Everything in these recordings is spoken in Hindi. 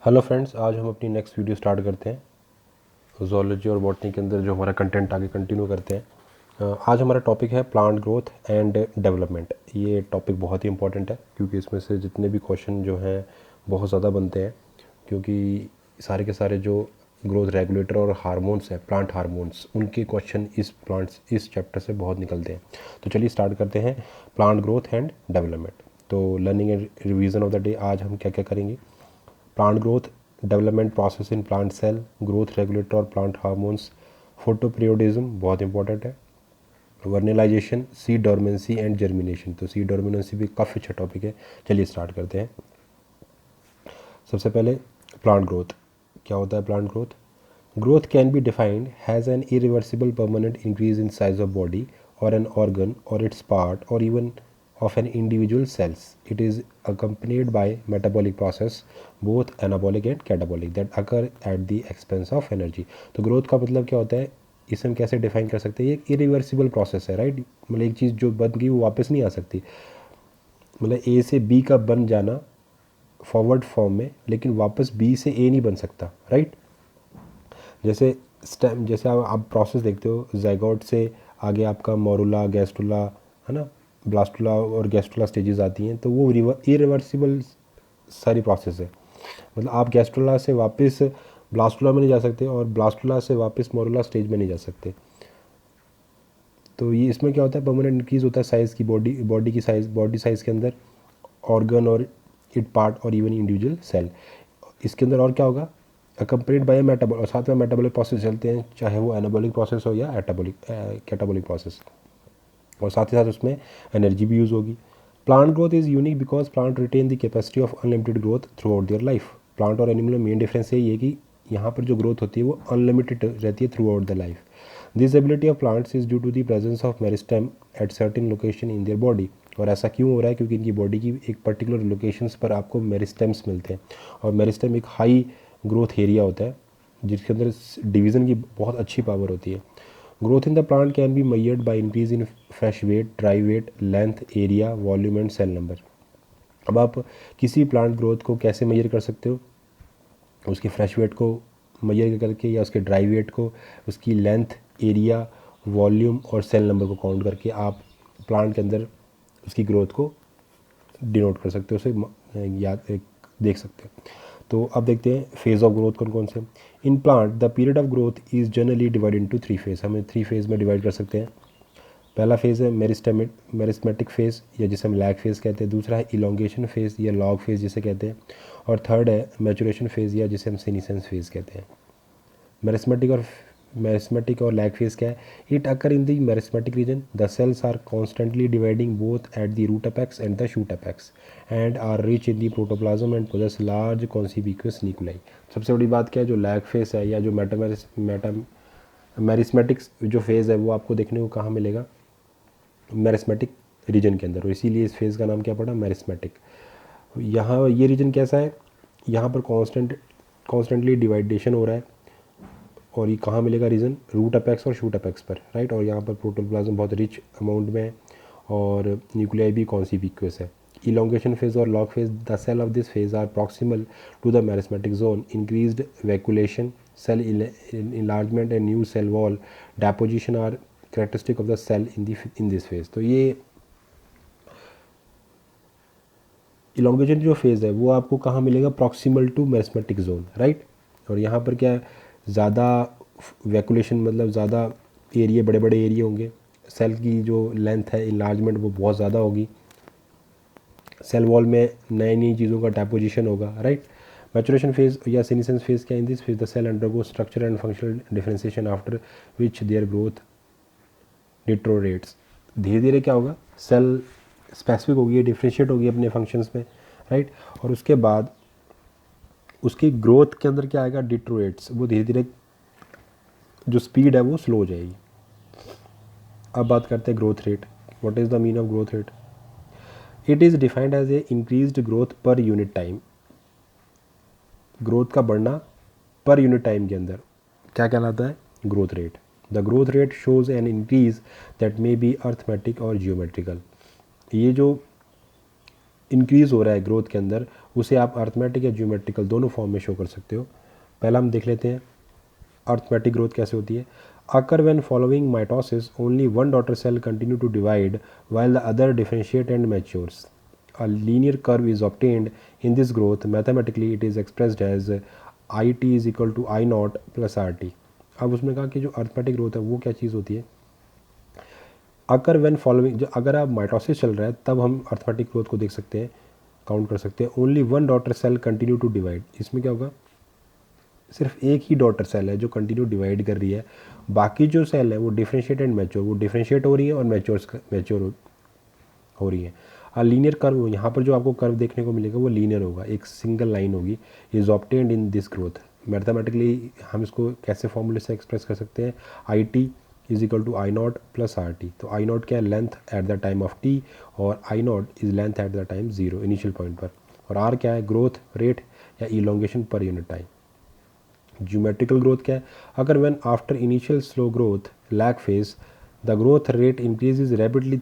हेलो फ्रेंड्स, आज हम अपनी नेक्स्ट वीडियो स्टार्ट करते हैं। ज़ूलॉजी और बॉटनी के अंदर जो हमारा कंटेंट आगे कंटिन्यू करते हैं। आज हमारा टॉपिक है प्लांट ग्रोथ एंड डेवलपमेंट। ये टॉपिक बहुत ही इंपॉर्टेंट है क्योंकि इसमें से जितने भी क्वेश्चन जो हैं बहुत ज़्यादा बनते हैं, क्योंकि सारे के सारे जो ग्रोथ रेगुलेटर और हार्मोन्स हैं, प्लांट हार्मोन्स, उनके क्वेश्चन इस चैप्टर से बहुत निकलते हैं। तो चलिए स्टार्ट करते हैं प्लांट ग्रोथ एंड डेवलपमेंट। तो learning and revision of the day, आज हम क्या क्या करेंगे। Plant growth development process in plant cell, growth regulator और प्लांट हार्मोन्स, फोटोपीरियोडिज्म बहुत इंपॉर्टेंट है, vernalisation, seed dormancy and germination. तो सीड डोरमेंसी भी काफ़ी अच्छा टॉपिक है। चलिए स्टार्ट करते हैं। सबसे पहले प्लांट ग्रोथ क्या होता है। Plant growth growth can be defined has an irreversible permanent increase in size of body or an organ or its part or even of an individual cells. It is accompanied by metabolic process, both anabolic and catabolic, that occur at the expense of energy. तो ग्रोथ का मतलब क्या होता है, इसे हम कैसे डिफाइन कर सकते हैं। ये इरिवर्सिबल प्रोसेस है, राइट। मतलब एक चीज़ जो बन गई वो वापस नहीं आ सकती। मतलब ए से बी का बन जाना फॉरवर्ड फॉर्म में, लेकिन वापस बी से ए नहीं बन सकता, राइट। जैसे स्टेम, जैसे आप प्रोसेस देखते हो, ज़ाइगोट से आगे आपका मोरुला, गैस्ट्रुला, है ना, ब्लास्टुला और गैस्ट्रुला स्टेजेस आती हैं। तो वो इरिवर्सिबल सारी प्रोसेस है। मतलब आप गैस्ट्रुला से वापस ब्लास्टुला में नहीं जा सकते और ब्लास्टुला से वापस मोरुला स्टेज में नहीं जा सकते। तो ये इसमें क्या होता है, परमानेंट इंक्रीज होता है साइज़ की, बॉडी की साइज़, बॉडी साइज़ के अंदर ऑर्गन और इट पार्ट और इवन इंडिविजुअल सेल। इसके अंदर और क्या होगा, अकम्पनीड बाय मेटाबॉल, और साथ में मेटाबॉलिक प्रोसेस चलते हैं, चाहे वो एनाबॉलिक प्रोसेस हो या कैटाबॉलिक प्रोसेस, और साथ ही साथ उसमें एनर्जी भी यूज़ होगी। Plant growth is unique because plant retain the capacity of unlimited growth throughout their life. Plant और एनिमल में मेन डिफरेंस यही है कि यहाँ पर जो ग्रोथ होती है वो अनलिमिटेड रहती है throughout the life. This ability of plants is due to the presence of meristem at certain location in their body. और ऐसा क्यों हो रहा है, क्योंकि इनकी बॉडी की एक पर्टिकुलर लोकेशंस पर आपको मेरिस्टेम्स मिलते हैं, और मेरिस्टेम एक हाई ग्रोथ एरिया होता है जिसके अंदर डिवीज़न की बहुत अच्छी पावर होती है। Growth in the plant can be measured by increase in fresh weight, dry weight, length, area, volume and cell number। अब आप किसी प्लांट ग्रोथ को कैसे मेजर कर सकते हो, उसकी फ्रेश वेट को मेजर करके, या उसके ड्राई वेट को, उसकी लेंथ, एरिया, वॉल्यूम और सेल नंबर को काउंट करके आप प्लांट के अंदर उसकी ग्रोथ को डिनोट कर सकते हो, उसे देख सकते हो। तो अब देखते हैं फेज़ ऑफ ग्रोथ कौन कौन से। In plant the period of growth is generally divide into 3 phase. हमें 3 फेज़ में डिवाइड कर सकते हैं। पहला फेज़ है मेरिस्मेटिक फेज़, या जिसे हम लैग फेज़ कहते हैं। दूसरा है इलोंगेशन फेज़ या लॉग फेज़ जिसे कहते हैं। और थर्ड है मैचुरेशन फेज़, या जिसे हम सीनिसेंस फेज़ कहते हैं। मेरिस्मेटिक और लैग फेज़ क्या है। It occur in the meristematic region, the cells are constantly dividing both at the root apex and the shoot apex and are rich in the protoplasm and possess large conspicuous nuclei. सबसे बड़ी बात क्या है, जो लैग फेज़ है या जो मेरिस्मेटिक जो फेज़ है वो आपको देखने को कहाँ मिलेगा, मेरिस्मेटिक रीजन के अंदर, और इसीलिए इस फेज़ का नाम क्या पड़ा, मेरिस्मेटिक। यहाँ ये रीजन कैसा है, यहाँ पर कॉन्स्टेंटली डिवाइडेशन हो रहा है, और ये कहाँ मिलेगा रीजन, रूट अपेक्स और शूट अपेक्स पर, राइट। और यहाँ पर प्रोटोप्लाज्म बहुत रिच अमाउंट में है और न्यूक्लियाई भी कॉन्सिक्यूस है। इलोंगेशन फेज और log phase, the cell of this phase are proximal to the meristematic zone, increased vacuolation, cell enlargement and new cell wall deposition are characteristic of the cell in this phase। तो ये इलोंगेशन जो फेज़ है वो आपको कहाँ मिलेगा, proximal to meristematic zone, right. और यहाँ पर क्या है, ज़्यादा वैक्यूलेशन, मतलब ज़्यादा एरिया, बड़े बड़े एरिया होंगे, सेल की जो लेंथ है, इन्लार्जमेंट वो बहुत ज़्यादा होगी, सेल वॉल में नई नई चीज़ों का डेपोजिशन होगा, राइट। मैचुरेशन फेज या सीनिसेंस फेज क्या, in this phase the cell undergo structure and functional differentiation after which their growth deteriorates. धीरे धीरे क्या होगा, सेल स्पेसिफिक होगी, डिफ्रेंशिएट होगी अपने फंक्शंस में, राइट। और उसके बाद उसकी ग्रोथ के अंदर क्या आएगा, डिट्रोरेट्स, वो धीरे धीरे जो स्पीड है वो स्लो हो जाएगी। अब बात करते हैं growth rate. What is the mean of growth rate. It is defined as a increased growth per unit time. Growth का बढ़ना पर यूनिट टाइम के अंदर क्या कहलाता है, growth rate. The growth rate shows an increase that may be arithmetic और जियोमेट्रिकल। ये जो इंक्रीज़ हो रहा है ग्रोथ के अंदर, उसे आप अर्थमेटिक या ज्योमेट्रिकल दोनों फॉर्म में शो कर सकते हो। पहला हम देख लेते हैं अर्थमेटिक ग्रोथ कैसे होती है। Occur when following mitosis only one daughter cell continue to divide while the other differentiate and matures. A linear curve is obtained in this growth. Mathematically, it is expressed as IT is equal to I naught plus RT. अब उसमें कहा कि जो अर्थमेटिक ग्रोथ है वो क्या चीज़ होती है। अगर व्हेन फॉलोइंग, जो अगर आप माइटोसिस चल रहा है तब हम अर्थमेटिक ग्रोथ को देख सकते हैं, काउंट कर सकते हैं। Only one daughter cell continue to divide, इसमें क्या होगा, सिर्फ एक ही डॉटर सेल है जो कंटिन्यू डिवाइड कर रही है, बाकी जो सेल है वो डिफ्रेंशिएट एंड मैच्योर, वो डिफ्रेंशिएट हो रही है और मैच्योर हो रही है। लीनियर कर्व, यहाँ पर जो आपको कर्व देखने को मिलेगा वो लीनियर होगा, एक सिंगल लाइन होगी। Is obtained in this growth. Mathematically हम इसको कैसे फॉर्मूले से एक्सप्रेस कर सकते हैं, I T is equal to I naught plus R T. तो आई नॉट क्या है, length at the time of T, और I naught is length at the time zero, initial point पर, और आर क्या है, ग्रोथ रेट या elongation per unit time. Geometrical growth क्या है, अगर when after initial slow growth lag phase the growth rate increases rapidly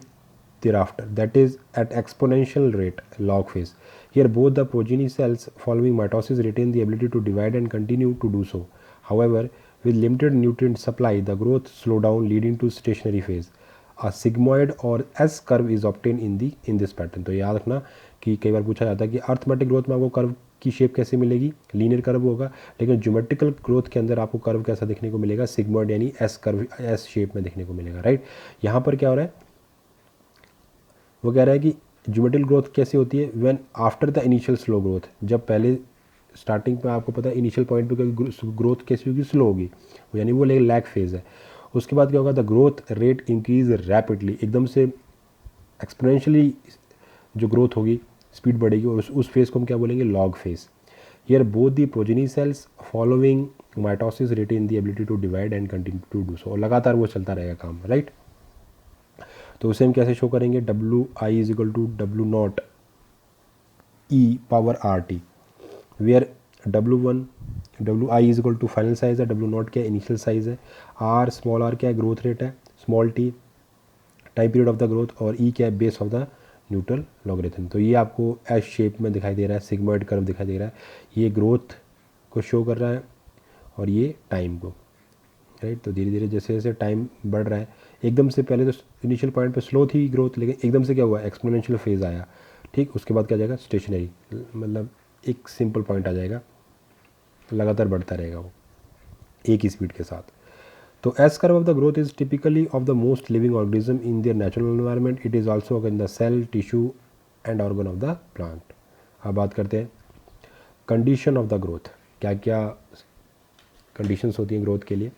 thereafter, that is at exponential rate log phase. Here both the progeny cells following mitosis retain the ability to divide and continue to do so. However, with limited nutrient supply, the growth slow down leading to stationary phase. A sigmoid और S curve is obtained in this pattern. तो याद रखना कि कई बार पूछा जाता है कि अर्थमेटिक ग्रोथ में आपको कर्व की शेप कैसे मिलेगी, लीनियर कर्व होगा, लेकिन ज्योमेट्रिकल ग्रोथ के अंदर आपको कर्व कैसा देखने को मिलेगा, सिग्मॉइड यानी एस कर्व, एस शेप में देखने को मिलेगा, राइट। यहाँ पर क्या हो रहा है, वो कह रहा है कि ज्योमेट्रिकल ग्रोथ कैसी होती है, when after the initial slow growth, जब पहले स्टार्टिंग पे आपको पता है इनिशियल पॉइंट पे ग्रोथ कैसी होगी, स्लो होगी, यानी वो लैग फेज है। उसके बाद क्या होगा, the growth rate increase rapidly, एकदम से एक्सपोनेंशियली जो ग्रोथ होगी, स्पीड बढ़ेगी, और उस फेज को हम क्या बोलेंगे, log phase. Here both the progeny cells following mitosis retain the ability to divide and continue to do so, और लगातार वो चलता रहेगा काम, राइट। तो उसे हम कैसे शो करेंगे, W I is equal to W not E power R T, where W I is equal to final size है, डब्ल्यू नॉट क्या है, इनिशियल साइज है, आर स्मॉल आर क्या है, ग्रोथ रेट है, small T time period of the growth, और ई क्या है, base of the neutral logarithm. तो ये आपको एस शेप में दिखाई दे रहा है, सिग्मॉइड कर्व दिखाई दे रहा है, ये ग्रोथ को शो कर रहा है और ये टाइम को, राइट। तो धीरे धीरे जैसे जैसे टाइम बढ़ रहा है, एकदम से पहले तो इनिशियल पॉइंट पे स्लो थी ग्रोथ, लेकिन एकदम से क्या हुआ, एक्सपोनेंशियल फेज आया, ठीक। उसके बाद क्या जाएगा, स्टेशनरी, मतलब एक सिंपल पॉइंट आ जाएगा, लगातार बढ़ता रहेगा वो एक ही स्पीड के साथ। तो S curve of the growth is typically of the most living organism in their natural environment. It is also in the cell, tissue and organ of the plant. अब बात करते हैं कंडीशन ऑफ द ग्रोथ, क्या क्या कंडीशंस होती हैं ग्रोथ के लिए।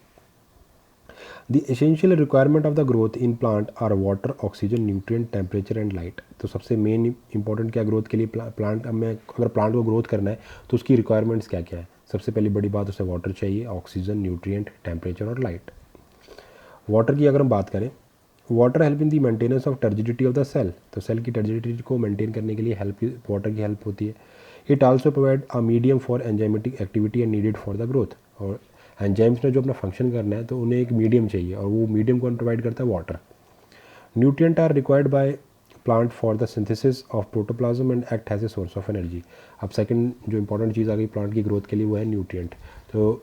The essential requirement of the growth in plant are water, oxygen, nutrient, temperature and light. तो सबसे मेन इंपॉर्टेंट क्या ग्रोथ के लिए, प्लांट में अगर प्लांट को ग्रोथ करना है तो उसकी रिक्वायरमेंट्स क्या क्या है। सबसे पहली बड़ी बात, उसे वाटर चाहिए, ऑक्सीजन, न्यूट्रिएंट, टेम्परेचर और लाइट। वाटर की अगर हम बात करें, water help in the maintenance of turgidity of the cell, तो सेल की टर्जिडिटी को मेंटेन करने के लिए वाटर की हेल्प होती है। It also provide a medium for enzymatic activity and needed for the growth, और एंजाइम्स ने जो अपना फंक्शन करना है तो उन्हें एक मीडियम चाहिए, और वो मीडियम कौन प्रोवाइड करता है, water. Nutrient are required by plant for the synthesis of protoplasm and act has a source of energy. अब सेकंड जो इंपॉर्टेंट चीज़ आ गई प्लांट की ग्रोथ के लिए, वो है न्यूट्रिएंट। तो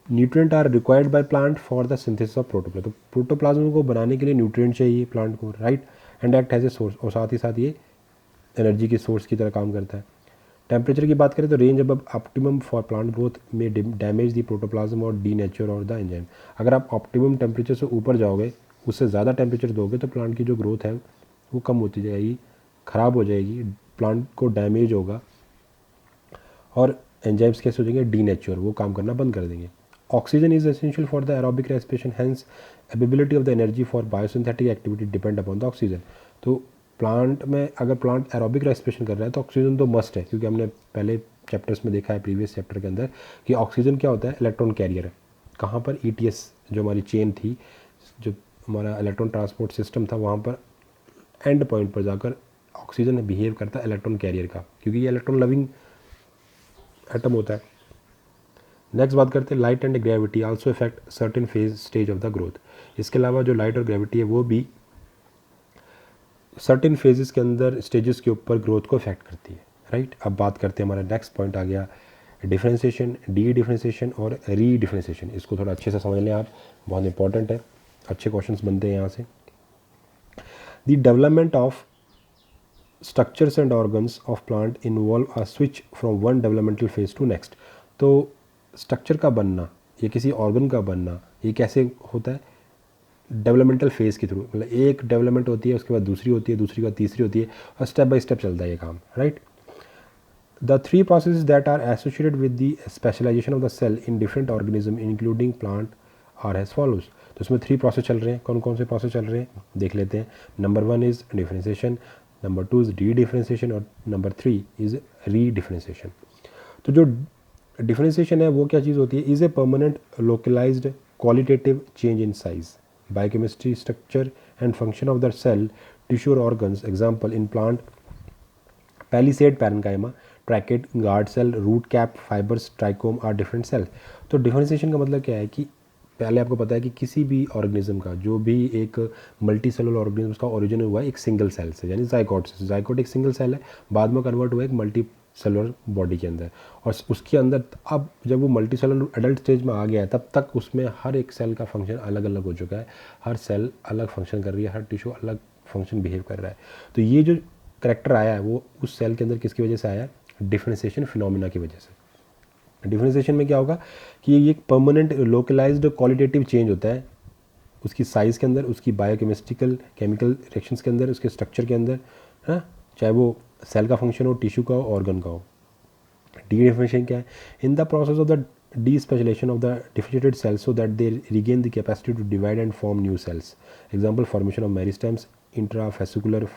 nutrient are required by plant for the synthesis of protoplasm, तो प्रोटोप्लाज्म को बनाने के लिए न्यूट्रिएंट चाहिए प्लांट को, right. And act has a source, और साथ ही साथ ये एनर्जी की सोर्स की तरह काम करता है। टेम्परेचर की बात करें तो रेंज अब ऑप्टिमम फॉर प्लांट ग्रोथ में डैमेज दी प्रोटोप्लाज्म और डी नेचर और द एंजाइम। अगर आप ऑप्टिमम टेम्परेचर से ऊपर जाओगे, उससे ज़्यादा टेम्परेचर दोगे तो प्लांट की जो ग्रोथ है वो कम होती जाएगी, ख़राब हो जाएगी, प्लांट को डैमेज होगा, और एंजाइम्स कैसे हो जाएंगे, डी नेचर, वो काम करना बंद कर देंगे। Oxygen is essential for the aerobic respiration, hence ability of the energy for biosynthetic activity depend upon the oxygen. तो प्लांट में अगर प्लांट एरोबिक रेस्पिरेशन कर रहा है तो ऑक्सीजन तो मस्ट है, क्योंकि हमने पहले चैप्टर्स में देखा है, प्रीवियस चैप्टर के अंदर, कि ऑक्सीजन क्या होता है, इलेक्ट्रॉन कैरियर है। कहाँ पर, ईटीएस जो हमारी चेन थी, जो हमारा इलेक्ट्रॉन ट्रांसपोर्ट सिस्टम था, वहाँ पर एंड पॉइंट पर जाकर ऑक्सीजन बिहेव करता है इलेक्ट्रॉन कैरियर का, क्योंकि ये इलेक्ट्रॉन लविंग एटम होता है। नेक्स्ट बात करते हैं light and gravity also effect certain phase stage of the growth. इसके अलावा जो लाइट और ग्रेविटी है वो भी सर्टेन फेजेस के अंदर स्टेजेस के ऊपर ग्रोथ को इफेक्ट करती है, राइट। अब बात करते हैं, हमारा नेक्स्ट पॉइंट आ गया डिफ्रेंसिएशन, डी डिफ्रेंसिएशन और री डिफ्रेंसिएशन। इसको थोड़ा अच्छे से समझ लें आप, बहुत इंपॉर्टेंट है, अच्छे क्वेश्चंस बनते हैं यहाँ से। The development of structures and organs of plant involve a switch from one developmental phase two next. तो स्ट्रक्चर का बनना या किसी ऑर्गन का बनना ये कैसे होता है? डेवलपमेंटल फेज़ के थ्रू, मतलब एक डेवलपमेंट होती है, उसके बाद दूसरी होती है, दूसरी के बाद तीसरी होती है, और स्टेप बाय स्टेप चलता है ये काम, right. The three process that are associated with the specialisation of the cell in different organism including plant are as follows. तो इसमें थ्री प्रोसेस चल रहे हैं। कौन कौन से प्रोसेस चल रहे हैं देख लेते हैं। Number 1 is differentiation, number 2 is dedifferentiation number 3 is redifferentiation जो डिफ्रेंसिएशन है वो क्या चीज़ होती है? Is a permanent localised qualitative change in size, biochemistry, structure and function of the cell, tissue और organs. Example in plant palisade, parenchyma, tracheid, guard cell, root cap, fibres, trichome are different cell. तो डिफरेंशिएशन का मतलब क्या है कि पहले आपको पता है कि किसी भी ऑर्गेनिज्म का, जो भी एक मल्टी सेलुलर ऑर्गेनिज्म का ओरिजिन हुआ है एक सिंगल सेल से, यानी जाइकोट से। जाइकोट एक सिंगल सेल है, बाद में कन्वर्ट हुआ एक मल्टी सेलुलर बॉडी के अंदर, और उसके अंदर अब जब वो मल्टी सेलुलर एडल्ट स्टेज में आ गया है, तब तक उसमें हर एक सेल का फंक्शन अलग अलग हो चुका है, हर सेल अलग फंक्शन कर रही है, हर टिश्यू अलग फंक्शन बिहेव कर रहा है। तो ये जो करेक्टर आया है वो उस सेल के अंदर किसकी वजह से आया है? डिफरेंशिएशन फिनोमिना की वजह से। डिफरेंशिएशन में क्या होगा कि ये एक परमानेंट लोकलाइज्ड क्वालिटेटिव चेंज होता है उसकी साइज़ के अंदर, उसकी बायोकेमिस्ट्रिकल केमिकल रिएक्शंस के अंदर, उसके स्ट्रक्चर के अंदर, है, चाहे वो सेल का फंक्शन हो, टिश्यू का हो, ऑर्गन का हो। डी डिफरेंशिएशन क्या है? In the process of the despecialisation of the differentiated cells so that they regain the capacity to divide and form new cells. Example formation of meristems, intrafascicular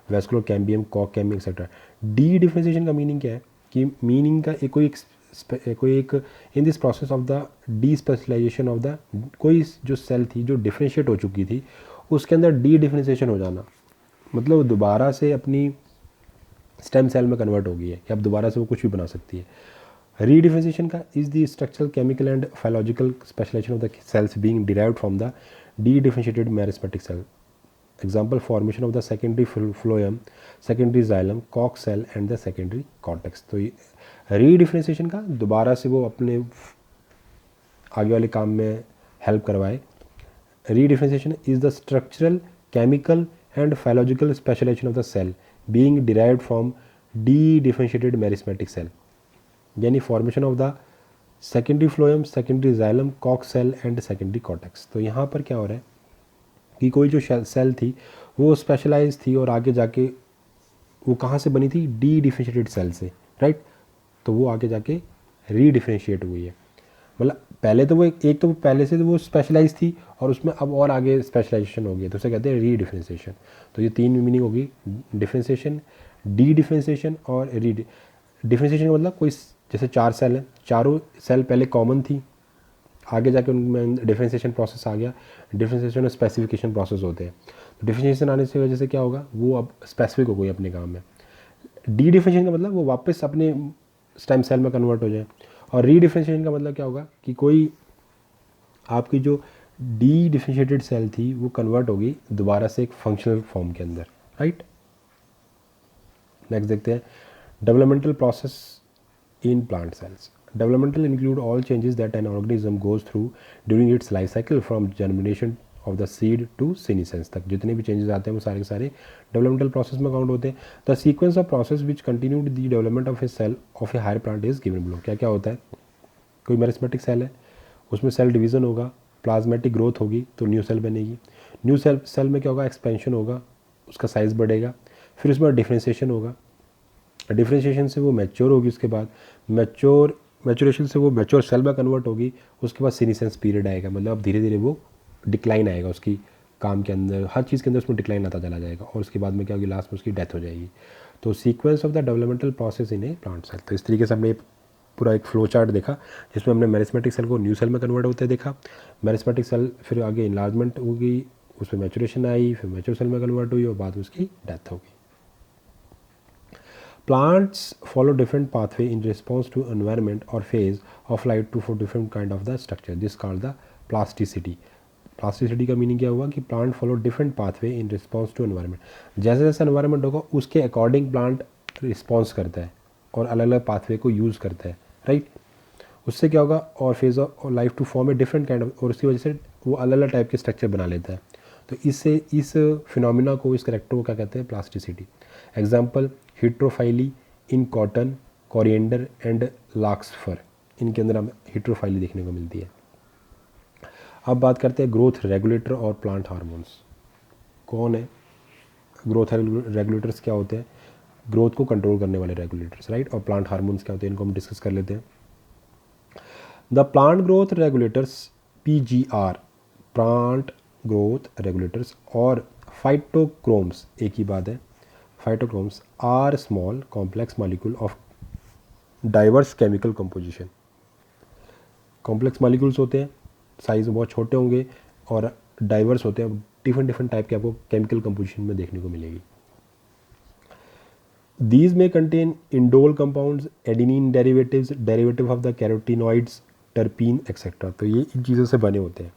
vascular cambium, कॉक कैम्बियम एक्सेट्रा। डी डिफरेंशिएशन का मीनिंग क्या है कि मीनिंग का कोई एक in this process of the despecialisation of the कोई जो सेल थी जो डिफरेंशिएट हो चुकी थी उसके अंदर डी डिफरेंशिएशन हो जाना, मतलब दोबारा से अपनी स्टेम सेल में कन्वर्ट हो गई है कि अब दोबारा से वो कुछ भी बना सकती है। रीडिफरेंशिएशन का is the structural chemical and physiological specialisation of the cells being derived from the dedifferentiated meristematic cell. Example formation of the secondary phloem, secondary xylem, कॉक cell and the secondary cortex. तो रीडिफरेंशिएशन का दोबारा से वो अपने आगे वाले काम में हेल्प करवाए। Redifferentiation is the structural chemical and physiological specialisation of the cell being derived from dedifferentiated meristematic cell, यानी formation of the secondary phloem, secondary xylem, कॉक सेल एंड सेकेंडरी कॉर्टेक्स। तो यहाँ पर क्या हो रहा है कि कोई जो सेल थी वो स्पेशलाइज थी और आगे जाके वो कहाँ से बनी थी? डी डिफरेंशिएटेड सेल से, राइट। तो वो आगे जाके रीडिफरेंशिएट हुई है, मतलब पहले तो वो एक तो पहले से तो वो स्पेशलाइज थी और उसमें अब और आगे स्पेशलाइजेशन हो गई, तो उसे कहते हैं रीडिफरेंशिएशन। तो ये तीन मीनिंग होगी, डिफरेंशिएशन, डी डिफरेंशिएशन और री डिफरेंशिएशन का मतलब कोई जैसे 4 सेल हैं, चारों सेल पहले कॉमन थी, आगे जाके उनमें डिफरेंशिएशन प्रोसेस आ गया। डिफरेंशिएशन और स्पेसिफिकेशन प्रोसेस होते हैं। तो डिफरेंशिएशन आने की वजह से क्या होगा, वो अब स्पेसिफिक हो गई अपने काम में। डी डिफरेंशिएशन का मतलब वो वापस अपने स्टेम सेल में कन्वर्ट हो जाए। और री डिफरेंशिएशन का मतलब क्या होगा कि कोई आपकी जो डी डिफरेंशिएटेड सेल थी वो कन्वर्ट होगी दोबारा से एक फंक्शनल फॉर्म के अंदर, राइट। नेक्स्ट देखते हैं developmental process in plant cells. Developmental include all changes that an organism goes through during its life cycle from germination of the seed to senescence तक। जितने भी चेंजेस आते हैं वो सारे के सारे डेवलपमेंटल प्रोसेस में काउंट होते हैं। The sequence of process which continued the development of a cell of a higher plant is given below. क्या क्या होता है? कोई मेरिस्टेमेटिक सेल है, उसमें सेल डिवीज़न होगा, प्लाज्मेटिक ग्रोथ होगी तो न्यू सेल बनेगी। न्यू सेल में क्या होगा? एक्सपेंशन होगा, उसका साइज़ बढ़ेगा, फिर उसमें डिफरेंशिएशन होगा, डिफरेंशिएशन से वो मैच्योर होगी, उसके बाद मैच्योरेशन से वो मैच्योर सेल में कन्वर्ट होगी, उसके बाद सीनिसेंस पीरियड आएगा, मतलब अब धीरे धीरे वो डिक्लाइन आएगा उसकी काम के अंदर, हर चीज़ के अंदर उसमें डिक्लाइन आता चला जाएगा, और उसके बाद में क्या होगी? लास्ट में उसकी डेथ हो जाएगी। तो sequence of the developmental process in a plant cell. तो इस तरीके से हमने पूरा एक फ्लो चार्ट देखा जिसमें हमने मेरिस्टेमेटिक सेल को न्यू सेल में कन्वर्ट होते देखा। मेरिस्टेमेटिक सेल फिर आगे इनलार्जमेंट होगी, उसमें मैच्योरेशन आई, फिर मैच्योर सेल में कन्वर्ट हुई और बाद में उसकी डेथ होगी। Plants follow different pathway in response to environment or phase of life to for different kind of the structure. This called the plasticity. Plasticity का मीनिंग क्या हुआ कि plant follow different pathway in response to environment, जैसे जैसे एनवायरनमेंट होगा उसके अकॉर्डिंग प्लांट रिस्पॉन्स करता है और अलग अलग पाथवे को यूज़ करता है, राइट। उससे क्या होगा और phase of life to form a different kind of, और उसकी वजह से वो अलग अलग टाइप के स्ट्रक्चर बना लेता है। तो इससे इस फिनोमिना को, इस करेक्टर को क्या कहते हैं, plasticity. Example heterophylly in cotton, coriander and larkspur, इनके अंदर हमें हिट्रोफाइली देखने को मिलती है। अब बात करते हैं ग्रोथ रेगुलेटर और प्लांट हार्मोन्स। कौन है ग्रोथ रेगुलेटर्स, क्या होते हैं, ग्रोथ को कंट्रोल करने वाले रेगुलेटर्स, राइट। और प्लांट हार्मोन्स क्या होते हैं, इनको हम डिस्कस कर लेते हैं। The plant growth regulators PGR, plant growth regulators, और फाइटोक्रोम्स, एक ही बात है, phytochromes are small complex molecule of diverse chemical composition. Complex molecules होते हैं, साइज में बहुत छोटे होंगे और डाइवर्स होते हैं, डिफरेंट डिफरेंट टाइप के आपको केमिकल कंपोजिशन में देखने को मिलेगी। These may contain indole compounds, adenine derivatives, derivative of the carotenoids, terpene, etc. तो ये इन चीज़ों से बने होते हैं।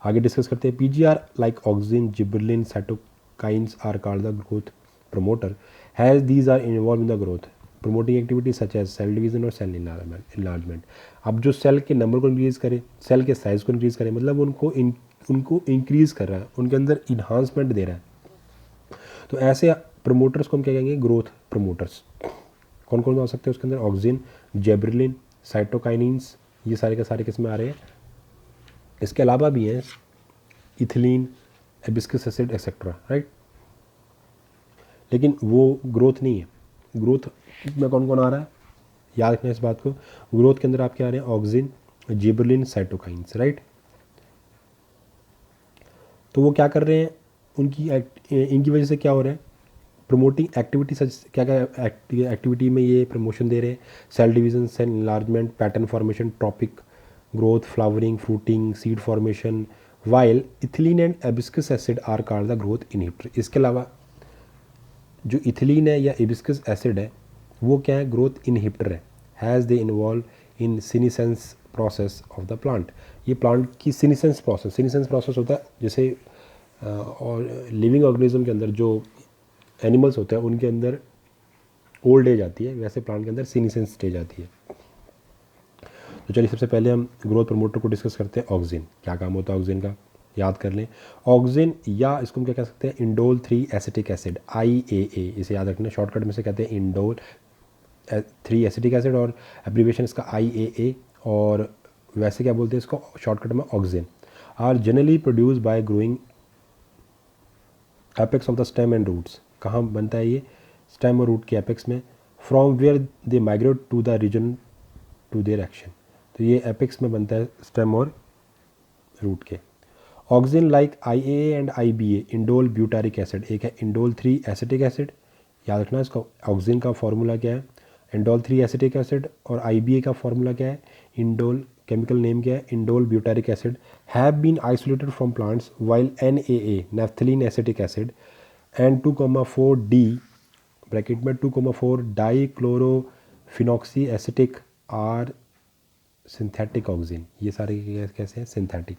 आगे डिस्कस करते हैं। PGR like auxin, gibberellin, cytokines are called the growth promoter, as these are involved in the growth promoting activities such as cell division और cell enlargement। अब जो सेल के नंबर को इंक्रीज़ करे, सेल के साइज़ को इंक्रीज़ करे, मतलब उनको इंक्रीज़ कर रहा है, उनके अंदर इन्हांसमेंट दे रहा है। तो ऐसे प्रमोटर्स को हम क्या कहेंगे, ग्रोथ प्रमोटर्स। कौन कौन हो सकते हैं उसके अंदर, ऑक्सिन, जेब्रिलिन, साइटोकाइनिन्स, ये सारे के सारे किसमें आ रहे हैं। इसके अलावा भी हैं ethylene, hibiscus acid etcetera, right. लेकिन वो ग्रोथ नहीं है। ग्रोथ में कौन कौन आ रहा है, याद रखना इस बात को। ग्रोथ के अंदर आप क्या आ रहे हैं, ऑक्सिन, जेब्रिलिन, साइटोकाइन्स, राइट। तो वो क्या कर रहे हैं, इनकी वजह से क्या हो रहा है, प्रमोटिंग एक्टिविटी, क्या क्या एक्टिविटी में ये प्रमोशन दे रहे हैं, cell division, cell enlargement, pattern formation, tropic growth, flowering, fruiting, seed formation, while ethylene and hibiscus acid are called the growth inhibitor. इसके अलावा जो इथिलीन है या हिबिस्कस एसिड है वो क्या है, ग्रोथ इनहिबिटर है, has they involve in senescence process of the plant. ये प्लांट की सीनिसेंस प्रोसेस होता है, जैसे और लिविंग ऑर्गेनिज्म के अंदर जो एनिमल्स होते हैं उनके अंदर ओल्ड एज आती है, वैसे प्लांट के अंदर सीनिसेंस स्टेज आती है। तो चलिए सबसे पहले हम ग्रोथ प्रमोटर को डिस्कस करते हैं। ऑक्सिन, क्या काम होता है ऑक्सिन का, याद कर लें। ऑक्सिन, या इसको हम क्या कह सकते हैं, इंडोल 3 एसिटिक एसिड, IAA, इसे याद रखना, शॉर्टकट में से कहते हैं इंडोल 3 एसिटिक एसिड और एब्रीविएशन इसका IAA, और वैसे क्या बोलते हैं इसको शॉर्टकट में, auxin, are generally produce by growing apex of the stem and roots. कहाँ बनता है ये, स्टेम और रूट के एपेक्स में, from where they migrate to the region to their action. तो ये एपेक्स में बनता है स्टेम और रूट के। Auxin like IAA and IBA, indole butyric acid, एक है इंडोल 3 एसिटिक एसिड, याद रखना इसका। ऑक्सिन का फॉर्मूला क्या है, इंडोल 3 एसिटिक एसिड, और IBA का फॉर्मूला क्या है, इंडोल, केमिकल नेम क्या है, indole butyric acid, have been isolated from plants, while NAA naphthalene acetic acid and 2,4D bracket में 2,4 dichlorophenoxy acetic are synthetic auxin. ये सारे कैसे हैं, सिंथेटिक।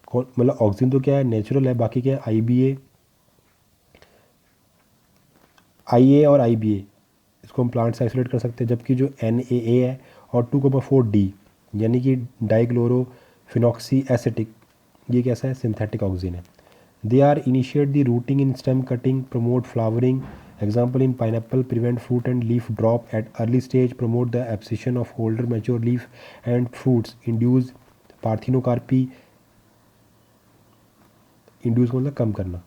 कौन, मतलब ऑक्सिन तो क्या है, नेचुरल है, बाकी क्या है, IA और IBA, इसको हम प्लांट से आइसोलेट कर सकते हैं, जबकि जो NAA है और 2,4D यानी कि डाईक्लोरोफिनॉक्सी एसिटिक, ये कैसा है, सिंथेटिक ऑक्सिन है। They are initiate the rooting in stem cutting, promote flowering, example in pineapple, prevent fruit and leaf drop at early stage, promote the abscission of older mature leaf and fruits, induce parthenocarpy, induce मतलब कम करना,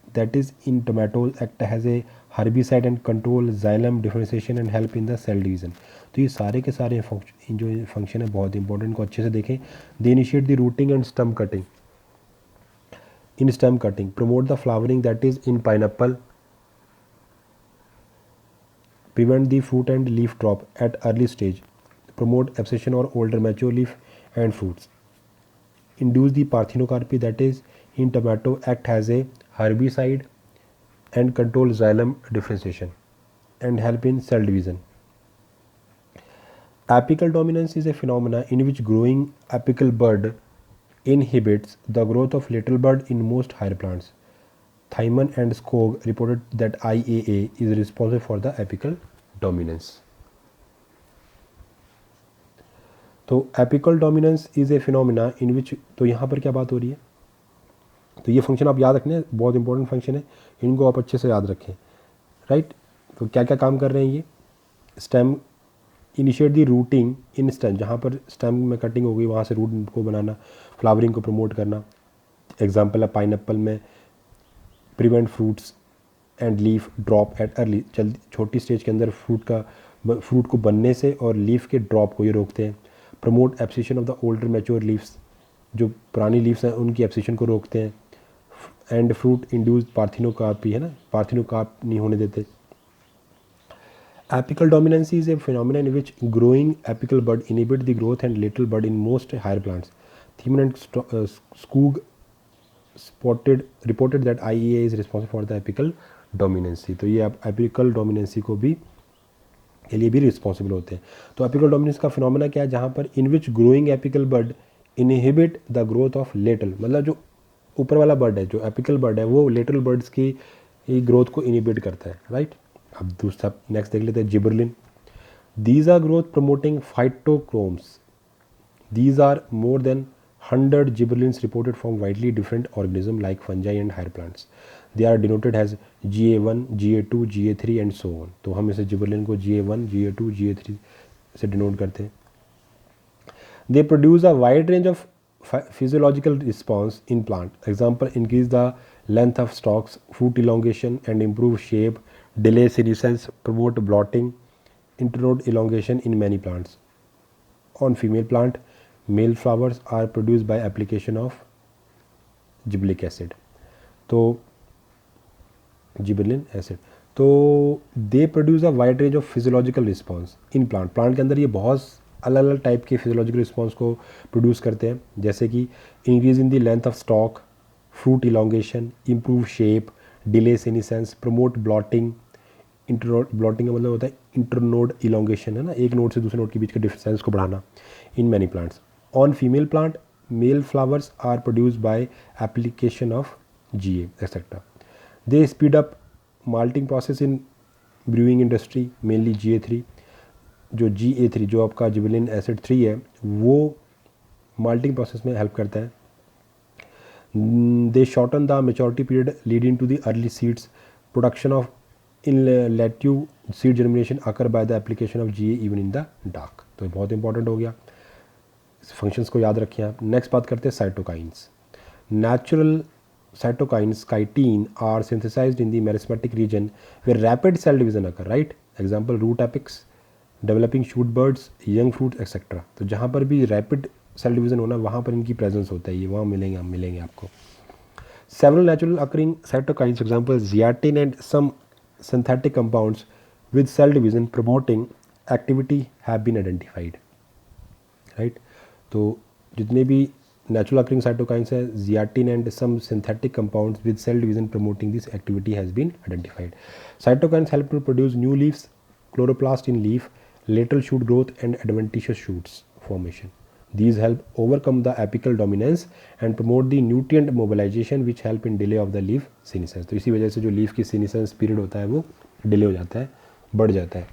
that is in tomatoes, act as a herbicide and control xylem differentiation and help in the cell division। तो ये सारे के सारे जो फंक्शन है बहुत इंपॉर्टेंट, को अच्छे से देखें। They initiate the rooting and stem cutting, in stem cutting, promote the flowering, that is in pineapple, prevent the fruit and leaf drop at early stage, promote abscission or older mature leaf and fruits, induce the parthenocarpy, that is in tomato, act as a herbicide and control xylem differentiation and help in cell division। Apical dominance is a phenomena in which growing apical bud inhibits the growth of little bud in most higher plants. Thyman and Skog reported that IAA is responsible for the apical dominance. तो apical dominance is a phenomena in which, तो यहाँ पर क्या बात हो रही है, तो ये फंक्शन आप याद रखने, बहुत इंपॉर्टेंट फंक्शन है, इनको आप अच्छे से याद रखें, राइट। तो क्या क्या काम कर रहे हैं ये, stem initiate the routing in stem, जहाँ पर स्टेम में कटिंग हो गई वहाँ से रूट को बनाना, फ्लावरिंग को प्रमोट करना। एग्जाम्पल है पाइनएप्पल में prevent fruits and leaf drop at early, जल्दी छोटी स्टेज के अंदर फ्रूट को बनने से और लीफ के ड्रॉप को ये रोकते हैं। Promote abscission of the older mature leaves, जो पुरानी लीव्स हैं उनकी एब्सिशन को रोकते हैं। एंड फ्रूट इंड्यूस पार्थिनोकार्पी है ना, पार्थिनोकार्प नहीं होने देते। Apical dominance is a phenomenon in which growing apical bud inhibit the growth and lateral bud in most higher plants. Thiemann and Skog reported that IEA is responsible for the apical dominancy. तो ये apical dominancy को भी के लिए भी रिस्पॉन्सिबल होते हैं। तो apical dominance का फिनोमेना क्या है, जहाँ पर in which growing apical bud inhibit the growth of lateral, मतलब जो ऊपर वाला बर्ड है, जो एपिकल बर्ड है, वो लेटरल बर्ड्स की ग्रोथ को इनिबिट करता है, राइट। अब दूसरा नेक्स्ट देख लेते हैं, gibberellin. These are growth promoting phytochromes. These are more than 100 gibberellins reported from widely different organism like fungi and higher plants. They are denoted as GA1, GA2, GA3 and so on. तो हम इसे जिबरलिन को GA1, GA2, GA3 से डिनोट करते हैं। They produce a wide range of physiological response in plant. Example, increase the length of stalks, fruit elongation and improve shape, delay senescence, promote blotting, internode elongation in many plants. On female plant, male flowers are produced by application of gibberellic acid. तो gibberellic acid, तो they produce a wide range of physiological response in plant. Plant के अंदर ये बहुत अलग अलग टाइप के फिजियोलॉजिकल रिस्पॉन्स को प्रोड्यूस करते हैं, जैसे कि increase in the length of stock, fruit elongation, improve shape, delay senescence, promote blotting. Internode blotting का मतलब होता है इंटरनोड इलोंगेशन, है ना, एक नोड से दूसरे नोड के बीच के डिस्टेंस को बढ़ाना in many plants. On female plant, male flowers are produce by application of GA etcetera. They speed up malting process in brewing industry, mainly GA3। जो GA3 जो आपका जिबरेलिन एसिड 3 है, वो माल्टिंग प्रोसेस में हेल्प करता है। They shorten the maturity period leading to the early seeds, production of इनलेटिव seed germination occur by the application of GA even in the dark. तो बहुत इंपॉर्टेंट हो गया, इस फंक्शंस को याद रखें आप। नेक्स्ट बात करते हैं cytokines. Natural cytokines chitin are synthesized in the meristematic region where rapid cell division occur, right? Example, root apex, developing shoot buds, young fruits, etc. तो जहाँ पर भी रैपिड सेल डिवीजन होना, वहाँ पर इनकी प्रेजेंस होता है, ये वहाँ मिलेंगे आपको। Several natural occurring cytokines, example zeatin and some synthetic compounds with cell division promoting activity have been identified, right? तो जितने भी natural occurring cytokines है, zeatin and some synthetic compounds with cell division promoting this activity has been identified. Cytokines help to produce new leaves, chloroplast in leaf, lateral shoot growth and adventitious shoots formation. These help overcome the apical dominance and promote the nutrient mobilization which help in delay of the leaf senescence. तो इसी वजह से जो leaf की senescence period होता है वो delay हो जाता है, बढ़ जाता है।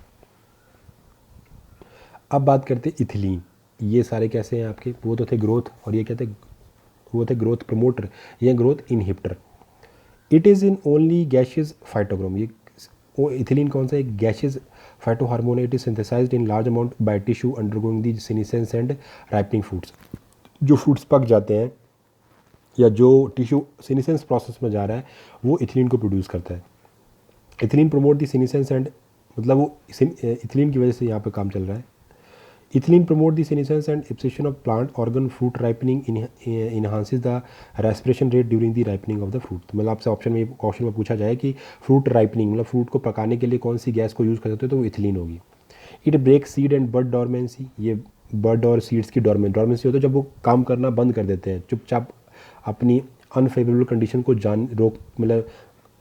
अब बात करते हैं इथिलीन। ये सारे कैसे हैं आपके, वो तो थे ग्रोथ, और ये क्या थे, वो थे ग्रोथ प्रमोटर, ये growth inhibitor. It is in only gaseous phytochrome. ये इथिलीन कौन सा, एक gaseous phytohormone. It is synthesised in large amount by tissue undergoing the senescence and ripening fruits. जो फ्रूट्स पक जाते हैं या जो टिश्यू सीनेसेंस प्रोसेस में जा रहा है, वो इथिलीन को प्रोड्यूस करता है। Ethylene promote the senescence and, मतलब वो इथिलीन की वजह से यहाँ पे काम चल रहा है। Ethylene promote the senescence and abscission of plant organ fruit ripening, enhances the respiration rate during the ripening of the fruit। तो मतलब आपसे ऑप्शन में क्वेश्चन में पूछा जाए कि फ्रूट राइपनिंग मतलब फ्रूट को पकाने के लिए कौन सी गैस को यूज़ कर सकते हो, तो वो इथिलीन होगी। It break seed and bud dormancy. ये बर्ड और सीड्स की डॉर्मेंसी होता है जब वो काम करना बंद कर देते हैं, चुपचाप अपनी अनफेवरेबल कंडीशन को मतलब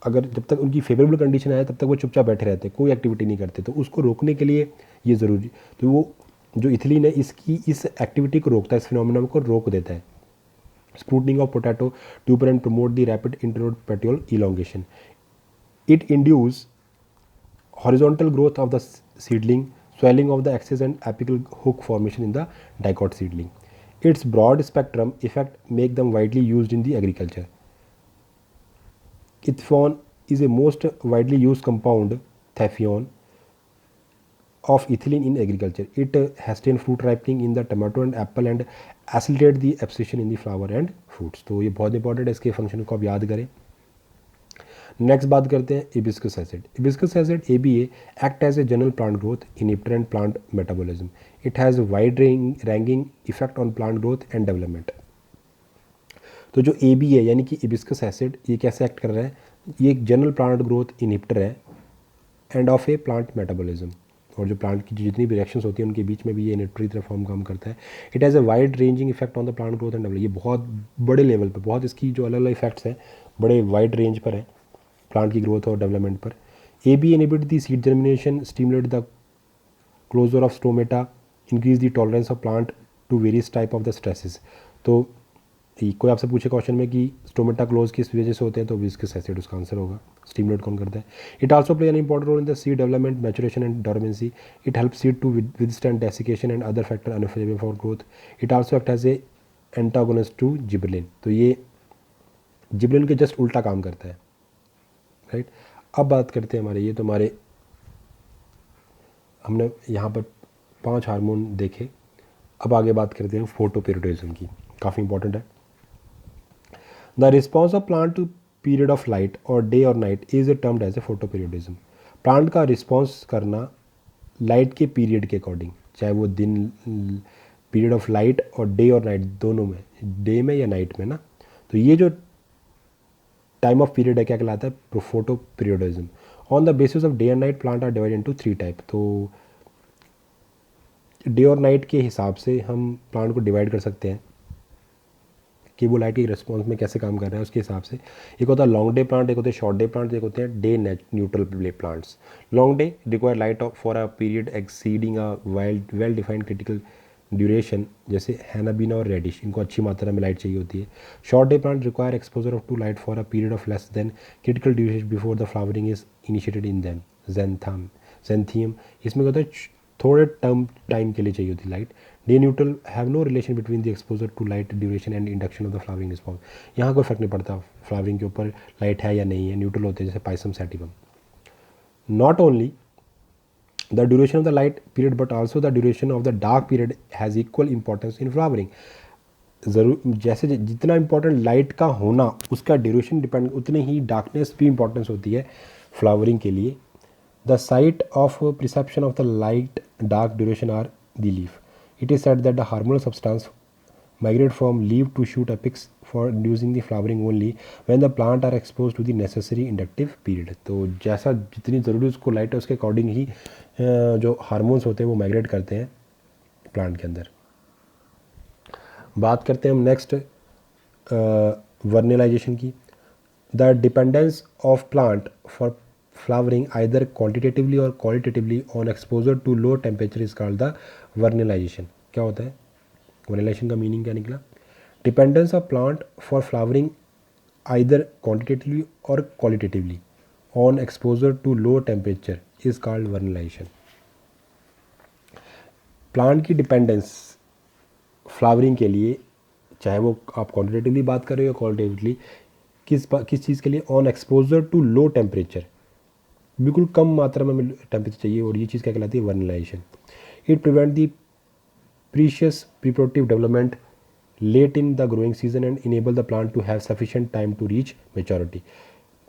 अगर जब तक उनकी फेवरेबल कंडीशन आए तब तक वो चुपचाप बैठे रहते हैं, कोई एक्टिविटी नहीं करते। तो उसको रोकने के लिए ये ज़रूरी, तो वो जो इथिलीन है इसकी इस एक्टिविटी को रोकता है, इस फिनोमेना को रोक देता है। Sprouting of potato tuber and promote the rapid internode petiole elongation. It induces horizontal growth of the seedling, swelling of the axis and apical hook formation in the dicot seedling. Its broad spectrum effect make them widely used in the agriculture. Ethphon is a most widely used compound, Thaphion, of ethylene in agriculture. It hasten fruit ripening in the tomato and apple and accelerate the abscission in the flower and fruits. तो ये बहुत इंपॉर्टेंट है, इसके फंक्शन को आप याद करें. नेक्स्ट बात करते हैं abscisic acid. Abscisic acid ABA act as a general plant growth inhibitor and plant metabolism. It has wide ranging effect on plant growth and development. तो जो ABA यानी कि हिबिस्कस एसिड ये कैसे एक्ट कर रहा है, ये एक जनरल प्लांट ग्रोथ इनहिबिटर है end of A plant metabolism. और जो प्लांट की जितनी भी रिएक्शंस होती हैं उनके बीच में भी ये इनहिबिटरी तरह फॉर्म काम करता है. It has a wide ranging effect on the plant growth and development. ये बहुत बड़े लेवल पर, बहुत इसकी जो अलग अलग इफेक्ट्स हैं बड़े वाइड रेंज पर हैं प्लांट की ग्रोथ और डेवलपमेंट पर. ABA inhibit the seed germination, stimulate the closure of stomata, increase the tolerance of plant to various type of the stresses. तो कोई आपसे पूछे क्वेश्चन में कि स्टोमेटा क्लोज किस वजह से होते हैं, तो हिबिस्कस एसिड उसका आंसर होगा. स्टिमुलेट कौन करता है? It also play an important role in the seed development, maturation and dormancy. It help seed to withstand desiccation and other factor unfavourable for growth. It also act as a antagonist to gibberellin. तो ये जिबरेलिन के जस्ट उल्टा काम करता है, राइट. अब बात करते हैं हमारे, ये तो हमारे हमने यहाँ पर 5 हार्मोन देखे. अब आगे बात करते हैं फोटोपेरियोडिज्म की, काफ़ी इंपॉर्टेंट है. The response of plant to period of light or day or night is termed as a photoperiodism. Plant का रिस्पॉन्स करना लाइट के पीरियड के अकॉर्डिंग, चाहे वो दिन पीरियड ऑफ लाइट और डे और नाइट दोनों में, डे में या नाइट में ना, तो ये जो टाइम ऑफ पीरियड है क्या कहलाता है? Photoperiodism. On the basis of day and night plant are divided into 3 type. तो डे और नाइट के हिसाब से हम प्लांट को डिवाइड कर सकते हैं कि वो लाइट के रिस्पॉन्स में कैसे काम कर रहा है उसके हिसाब से. एक होता है लॉन्ग डे प्लांट, एक होते हैं शॉर्ट डे प्लांट, एक होते हैं day neutral plants. Long day require light for a period exceeding a well defined critical duration, जैसे हैनाबीना और रेडिश, इनको अच्छी मात्रा में लाइट चाहिए होती है. Short day plant require exposure of to light for a period of less than critical duration before the flowering is initiated in them. Xanthium, इसमें क्या होता है थोड़े टाइम के लिए चाहिए होती light. Day neutral have no relation between the exposure to light duration and induction of the flowering response. यहाँ कोई फर्क नहीं पड़ता फ्लावरिंग के ऊपर लाइट है या नहीं है, न्यूट्रल होते हैं जैसे Pisum sativum. Not only the duration of the light period but also the duration of the dark period has equal importance in flowering. ज़रूर जैसे जितना इंपॉर्टेंट लाइट का होना उसका ड्यूरेशन डिपेंड, उतनी ही डार्कनेस भी इंपॉर्टेंस होती है फ्लावरिंग के लिए. The site of perception of the light dark duration are the leaf. It is said that the hormonal substance migrate from leaf to shoot apex for inducing the flowering only when the plant are exposed to the necessary inductive period. तो जैसा जितनी ज़रूरी उसको लाइट है उसके अकॉर्डिंग ही जो हार्मोन्स होते हैं वो माइग्रेट करते हैं प्लांट के अंदर. बात करते हैं हम नेक्स्ट वर्नलाइजेशन की. The dependence of plant for flowering either quantitatively or qualitatively on exposure to low temperature is called the vernalization. क्या होता है vernalization का मीनिंग क्या निकला? Dependence of plant for flowering either quantitatively or qualitatively on exposure to low temperature is called vernalization. Plant की डिपेंडेंस फ्लावरिंग के लिए, चाहे वो आप क्वान्टिटेटिवली बात कर रहे हो या क्वालिटेटिवली, किस चीज़ के लिए? On exposure to low temperature, बिल्कुल कम मात्रा में टेम्परेचर चाहिए, और ये चीज़ क्या कहलाती है? Vernalisation. It prevent the precocious reproductive development late in the growing season and enable the plant to have sufficient time to reach maturity.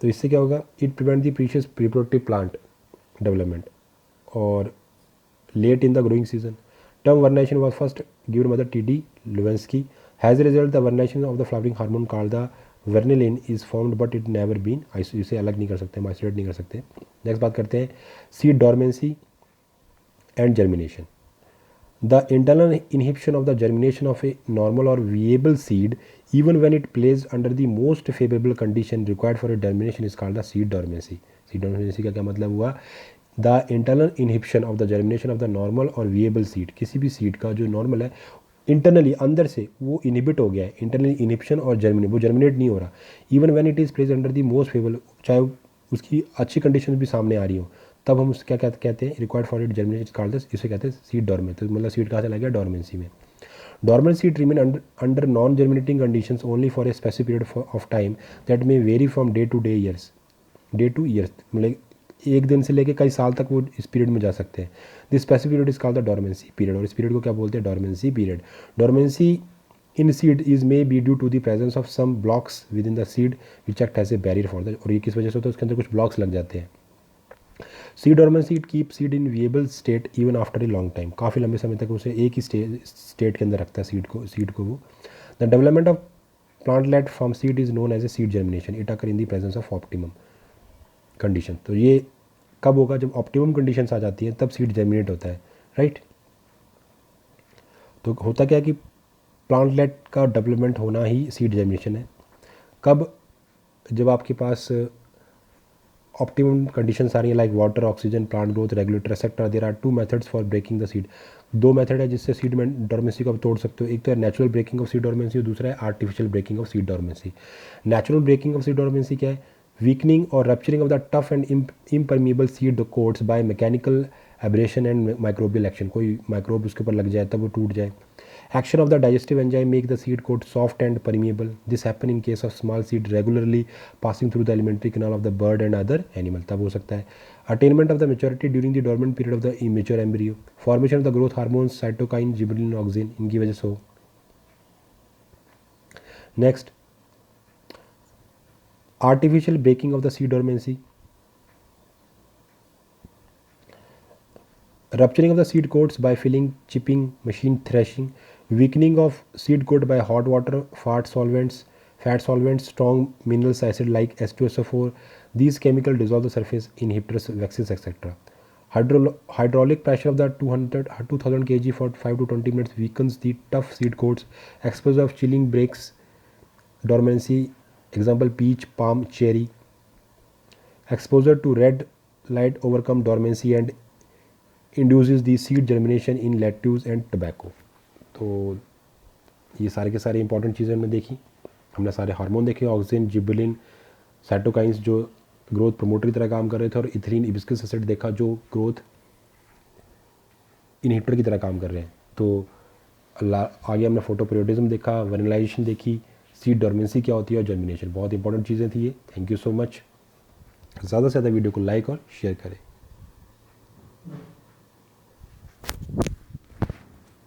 तो इससे क्या होगा? It prevent the precocious reproductive plant development और late in the growing season. Term vernalisation was first given by the T.D. Lewinski. As a result, the vernalization of the flowering hormone called the vernalin is formed but it never been, इसे अलग नहीं कर सकते, हम आइसोलेट नहीं कर सकते. नेक्स्ट बात करते हैं seed dormancy and germination. The internal inhibition of the germination of a normal और viable seed even when it place under the most favourable condition required for a germination is called the seed dormancy. Seed dormancy का क्या मतलब हुआ? The internal inhibition of the germination of the normal और विएबल सीड, किसी भी सीड का जो नॉर्मल है इंटरनली अंदर से वो इनहिबिट हो गया है, इंटरनली इनहिबिशन और जर्मिनेट, वो जर्मिनेट नहीं हो रहा। Even when it is place under the most favourable, चाहे उसकी अच्छी कंडीशन भी सामने आ रही हो, तब हम उसको क्या कहते हैं, required for it germinate called, इसे कहते हैं सीड डॉर्मेंट। तो मतलब सीड कहाँ चला गया, डॉर्मेंसी में। Dormant seed remain under non germinating conditions only for a specific period of time that may very from day two years, मतलब एक दिन से लेकर कई साल तक वो इस पीरियड में जा सकते हैं। This specific period is called the dormancy period, और इस पीरियड को क्या बोलते हैं, dormancy period. Dormancy in seed is may be due to the presence of some blocks within the seed which act as a barrier for the, और ये किस वजह से होता है, उसके अंदर कुछ ब्लॉक्स लग जाते हैं। Seed dormancy it keep seed in viable state even after a long time, काफ़ी लंबे समय तक उसे एक ही स्टेट के अंदर रखता है सीड को वो। The development of plantlet from seed is known as a seed germination. It occur in the presence of optimum condition. तो ये कब होगा, जब ऑप्टिमम कंडीशंस आ जाती हैं तब सीड जर्मिनेट होता है, राइट। तो होता क्या है कि प्लांटलेट का डेवलपमेंट होना ही सीड जर्मिनेशन है। कब, जब आपके पास ऑप्टिमम कंडीशंस आ रही हैं, like water, oxygen, plant growth regulator etcetera. There are two methods for breaking the seed. दो मेथड है जिससे सीड में डॉर्मेंसी को आप तोड़ सकते हो। एक तो है natural breaking of seed dormancy, और दूसरा है artificial breaking of seed dormancy. Natural breaking of seed dormancy क्या है, वीकनिंग और rupturing of the tough and impermeable seed coats by mechanical abrasion and microbial action. कोई माइक्रोब उसके ऊपर लग जाए तब वो टूट जाए। Action of the digestive enzyme make the seed coat soft and permeable. This happen in case of small seed regularly passing through the alimentary canal of the bird and other animal. तब हो सकता है। Attainment of the maturity during the dormant period of the immature embryo. Formation of the growth hormones cytokine, gibberellin, auxin, इनकी वजह से हो। Next, artificial breaking of the seed dormancy. Rupturing of the seed coats by filling, chipping, machine threshing. Weakening of seed coat by hot water, fat solvents, strong minerals acid like H2SO4. These chemicals dissolve the surface inhibitors, waxes, etc. Hydraulic pressure of the 2000 kg for 5 to 20 minutes weakens the tough seed coats. Exposure of chilling breaks dormancy. Example, peach, palm, cherry. Exposure to red light overcome dormancy and induces the seed germination in lettuce and tobacco. तो ये सारे के सारे इंपॉर्टेंट चीज़ें हमने देखी। हमने सारे हार्मोन देखे, ऑक्सीजन, जिबलिन, साइटोकाइंस जो ग्रोथ प्रमोटर की तरह काम कर रहे थे, और इथीलिन हिबिस्कस एसिड देखा जो ग्रोथ इनहिबिटर की तरह काम कर रहे हैं। तो आगे हमने फोटोपीरियोडिज्म देखा, वेनिलाइजेशन देखी, सीड डॉर्मेंसी क्या होती है, और जर्मिनेशन। बहुत इंपॉर्टेंट चीज़ें थी ये। Thank you so much. ज़्यादा से ज़्यादा वीडियो को लाइक और शेयर करें।